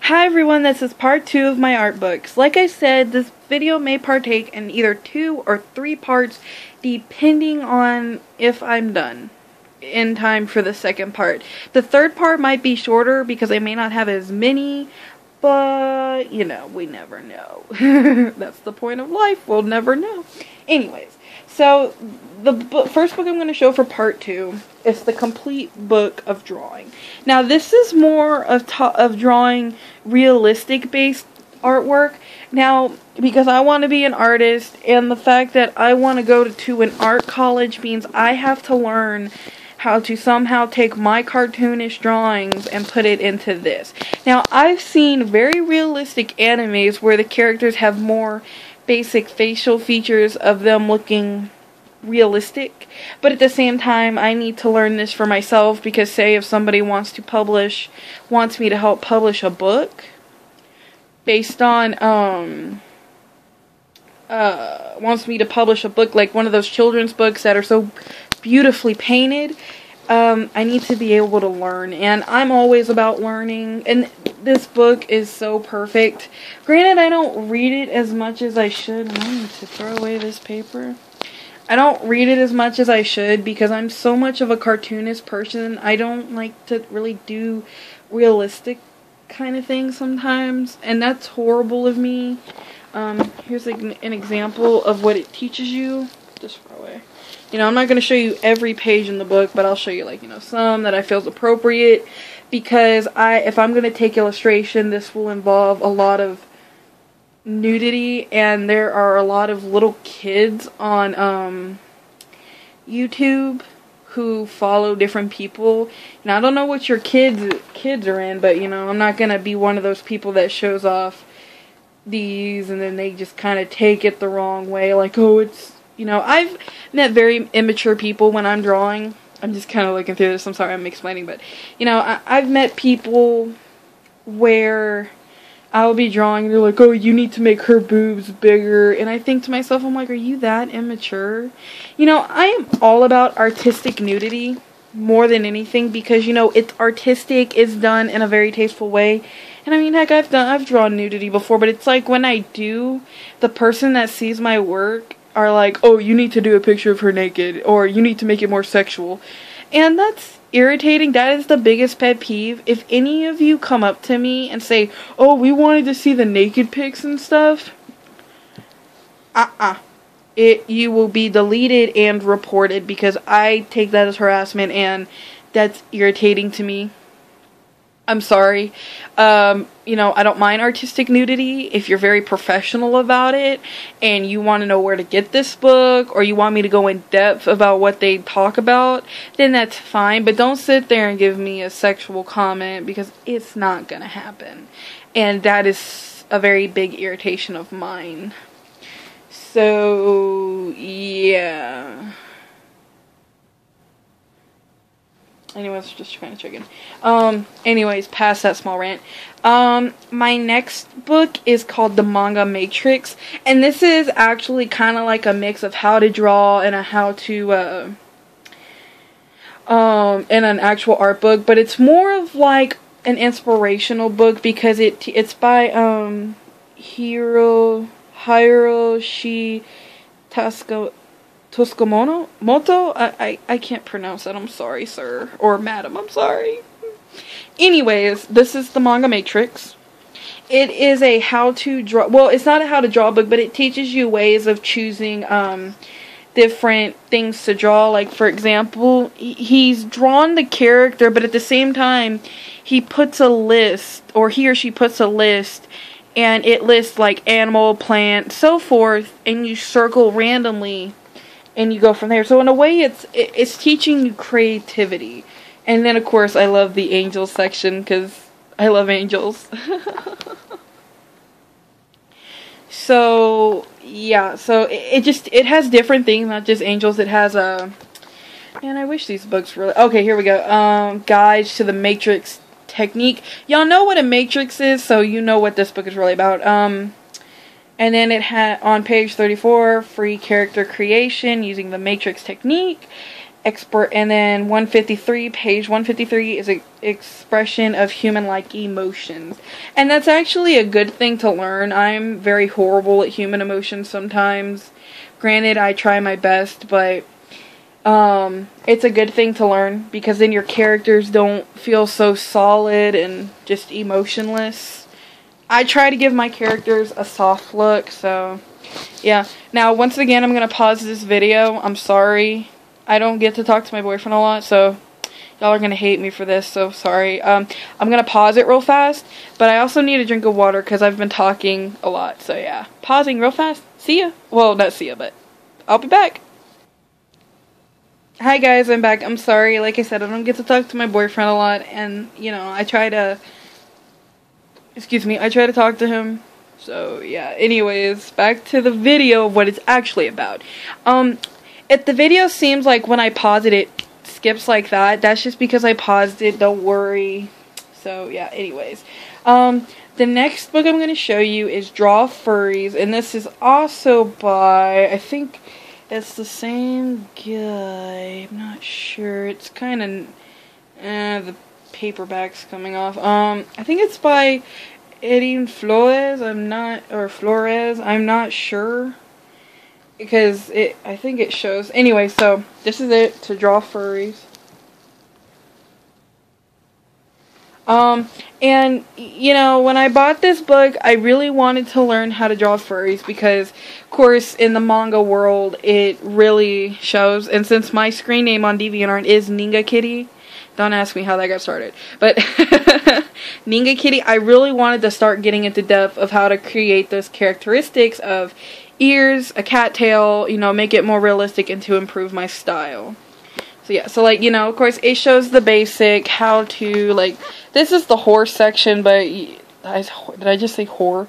Hi everyone, this is part 2 of my art books. Like I said, this video may partake in either 2 or 3 parts depending on if I'm done in time for the second part. The third part might be shorter because I may not have as many, but you know, we never know. That's the point of life, we'll never know. Anyways, so the first book I'm going to show for part 2 is the complete book of drawing. Now this is more of drawing realistic based artwork. Now because I want to be an artist and the fact that I want to go to an art college means I have to learn how to somehow take my cartoonish drawings and put it into this. Now I've seen very realistic animes where the characters have more basic facial features of them looking realistic, but at the same time I need to learn this for myself because say if somebody wants me to help publish a book based on wants me to publish a book like one of those children's books that are so beautifully painted, I need to be able to learn, and I'm always about learning, and this book is so perfect. Granted, I don't read it as much as I should. I need to throw away this paper. I don't read it as much as I should because I'm so much of a cartoonist person. I don't like to really do realistic kind of things sometimes, and that's horrible of me. Here's an example of what it teaches you. Just throw away. You know, I'm not going to show you every page in the book, but I'll show you, like, you know, some that I feel is appropriate because if I'm going to take illustration, this will involve a lot of nudity, and there are a lot of little kids on YouTube who follow different people. And I don't know what your kids are in, but you know, I'm not gonna be one of those people that shows off these and then they just kind of take it the wrong way, like, oh, it's, you know, I've met very immature people when I'm drawing. I'm just kind of looking through this, I'm sorry I'm explaining, but you know, I've met people where I'll be drawing and they're like, oh, you need to make her boobs bigger. And I think to myself, I'm like, are you that immature? You know, I am all about artistic nudity more than anything because, you know, it's artistic, it's done in a very tasteful way. And I mean, heck, I've drawn nudity before, but it's like when I do, the person that sees my work are like, oh, you need to do a picture of her naked, or you need to make it more sexual. And that's irritating. That is the biggest pet peeve. If any of you come up to me and say, oh, we wanted to see the naked pics and stuff, you will be deleted and reported because I take that as harassment and that's irritating to me. I'm sorry. You know, I don't mind artistic nudity if you're very professional about it and you want to know where to get this book or you want me to go in depth about what they talk about, then that's fine. But don't sit there and give me a sexual comment because it's not going to happen. And that is a very big irritation of mine. So, yeah. Anyways, just kind of checking. Anyways, past that small rant. My next book is called The Manga Matrix. And this is actually kind of like a mix of how to draw and a how to, and an actual art book. But it's more of like an inspirational book because it's by, Hiroshi Toskomoto? I can't pronounce that. I'm sorry, sir. Or madam, I'm sorry. Anyways, this is the Manga Matrix. It is a how to draw, well, it's not a how to draw book, but it teaches you ways of choosing different things to draw. Like, for example, he's drawn the character, but at the same time, he puts a list, or he or she puts a list, and it lists like animal, plant, so forth, and you circle randomly and you go from there. So in a way, it's teaching you creativity. And then, of course, I love the angels section because I love angels. So, yeah. So it has different things, not just angels. It has man, I wish these books really. Okay, here we go. Guides to the Matrix technique. Y'all know what a matrix is, so you know what this book is really about. And then it had on page 34, free character creation using the matrix technique. expert, and then 153, page 153 is an expression of human-like emotions. And that's actually a good thing to learn. I'm very horrible at human emotions sometimes. Granted, I try my best, but it's a good thing to learn, because then your characters don't feel so solid and just emotionless. I try to give my characters a soft look, so yeah. Now, once again, I'm going to pause this video. I'm sorry. I don't get to talk to my boyfriend a lot, so y'all are going to hate me for this, so sorry. I'm going to pause it real fast, but I also need a drink of water because I've been talking a lot, so yeah. Pausing real fast. See ya. Well, not see ya, but I'll be back. Hi guys, I'm back. I'm sorry, like I said, I don't get to talk to my boyfriend a lot, and, you know, I try to talk to him. So, yeah, anyways, back to the video of what it's actually about. If the video seems like when I pause it, it skips like that, that's just because I paused it, don't worry. So, yeah, anyways. The next book I'm going to show you is Draw Furries, and this is also by, I think it's the same guy, I'm not sure, it's kind of, the paperback's coming off. I think it's by Erin Flores, I'm not sure, because I think it shows. Anyway, so this is it, to Draw Furries. And, you know, when I bought this book, I really wanted to learn how to draw furries because, of course, in the manga world, it really shows. And since my screen name on DeviantArt is Ninga Kitty, don't ask me how that got started, but Ninga Kitty, I really wanted to start getting into depth of how to create those characteristics of ears, a cat tail, you know, make it more realistic and to improve my style. So yeah, so like, you know, of course, it shows the basic, how to, like, this is the horse section, but, did I just say whore?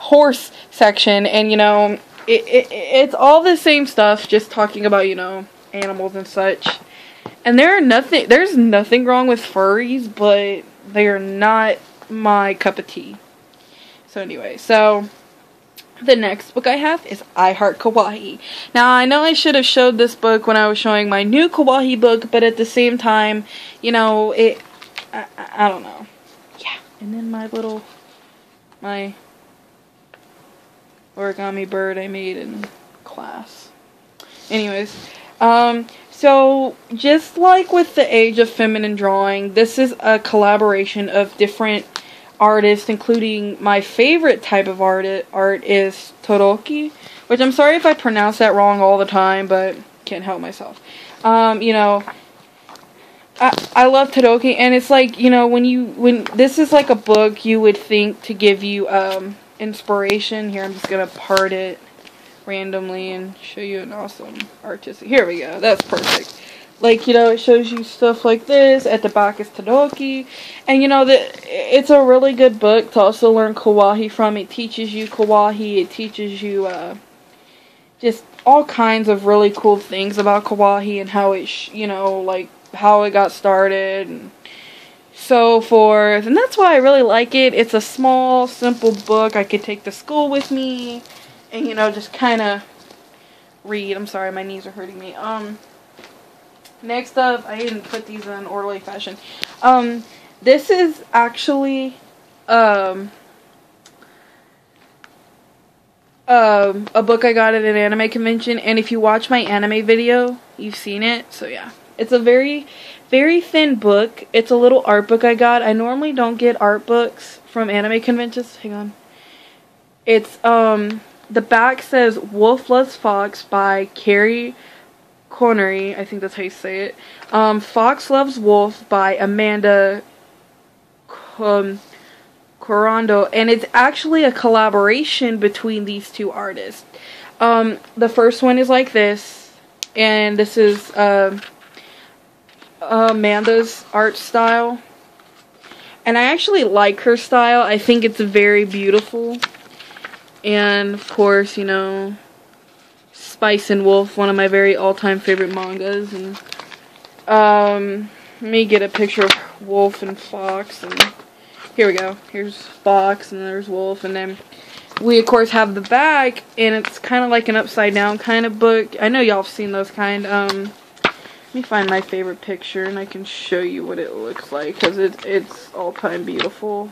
Horse section, and, you know, it's all the same stuff, just talking about, you know, animals and such. And there's nothing wrong with furries, but they are not my cup of tea. So anyway, so the next book I have is I Heart Kawaii. Now, I know I should have showed this book when I was showing my new Kawaii book, but at the same time, you know, I don't know. Yeah, and then my origami bird I made in class. Anyways, so just like with the Age of Feminine Drawing, this is a collaboration of different artists, including my favorite type of art is Todoroki, which I'm sorry if I pronounce that wrong all the time, but can't help myself. You know, I love Todoroki, and it's like, you know, when this is like a book you would think to give you inspiration. Here, I'm just gonna part it randomly and show you an awesome artistic. Here we go. That's perfect. Like, you know, it shows you stuff like this. At the back is Todoroki. And, you know, it's a really good book to also learn Kawaii from. It teaches you Kawaii. It teaches you just all kinds of really cool things about Kawaii and how it, you know, like, how it got started and so forth. And that's why I really like it. It's a small, simple book I could take to school with me and, you know, just kind of read. I'm sorry, my knees are hurting me. Next up, I didn't put these in orderly fashion. This is actually a book I got at an anime convention, and if you watch my anime video, you've seen it. So yeah, it's a very, very thin book. It's a little art book I got. I normally don't get art books from anime conventions. Hang on. It's the back says Wolf Loves Fox by Carrie Connery, I think that's how you say it. Fox Loves Wolf by Amanda Corondo, and it's actually a collaboration between these two artists. The first one is like this, and this is Amanda's art style, and I actually like her style. I think it's very beautiful, and of course, you know, Spice and Wolf, one of my very all-time favorite mangas, and let me get a picture of Wolf and Fox, and here we go. Here's Fox, and there's Wolf, and then we, of course, have the back, and it's kind of like an upside-down kind of book. I know y'all have seen those kind. Let me find my favorite picture and I can show you what it looks like, because it's all-time beautiful.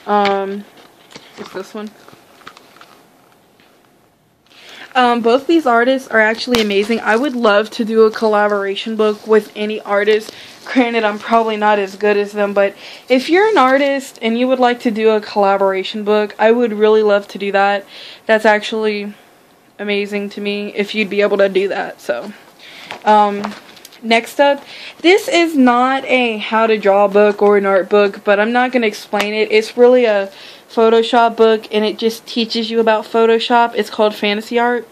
It's this one. Both these artists are actually amazing. I would love to do a collaboration book with any artist. Granted, I'm probably not as good as them, but if you're an artist and you would like to do a collaboration book, I would really love to do that. That's actually amazing to me if you'd be able to do that. So, next up, this is not a how to draw book or an art book, but I'm not going to explain it. It's really a Photoshop book, and it just teaches you about Photoshop. It's called Fantasy Art,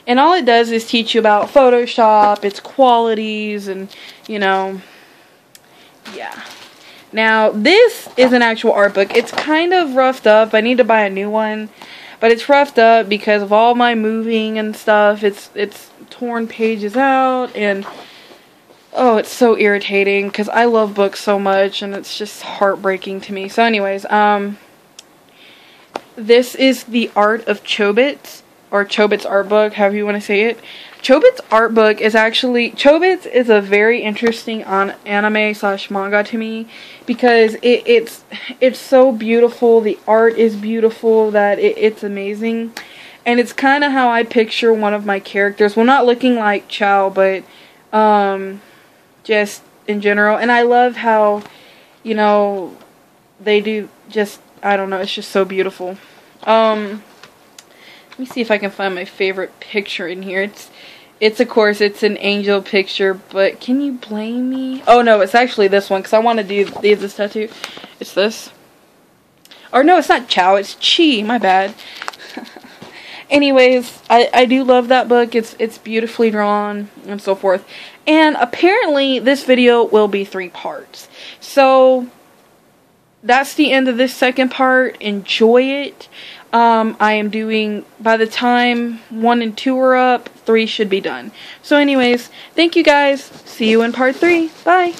and all it does is teach you about Photoshop, its qualities, and, you know, yeah. Now, this is an actual art book. It's kind of roughed up. I need to buy a new one, but it's roughed up because of all my moving and stuff. It's torn pages out, and oh, it's so irritating because I love books so much, and it's just heartbreaking to me. So anyways, this is the Art of Chobits, or Chobits art book, however you want to say it. Chobits art book is actually, Chobits is a very interesting anime / manga to me, because it's so beautiful. The art is beautiful, that it's amazing, and it's kind of how I picture one of my characters. Well, not looking like Chow, but just in general. And I love how, you know, they do just, I don't know, it's just so beautiful. Let me see if I can find my favorite picture in here. It's of course, it's an angel picture, but can you blame me? Oh no, it's actually this one, because I want to do this tattoo. It's this. Or no, it's not Chow, it's Chi, my bad. Anyways, I do love that book. It's beautifully drawn and so forth. And apparently this video will be 3 parts. So that's the end of this second part. Enjoy it. I am doing, by the time 1 and 2 are up, 3 should be done. So anyways, thank you guys. See you in part 3. Bye.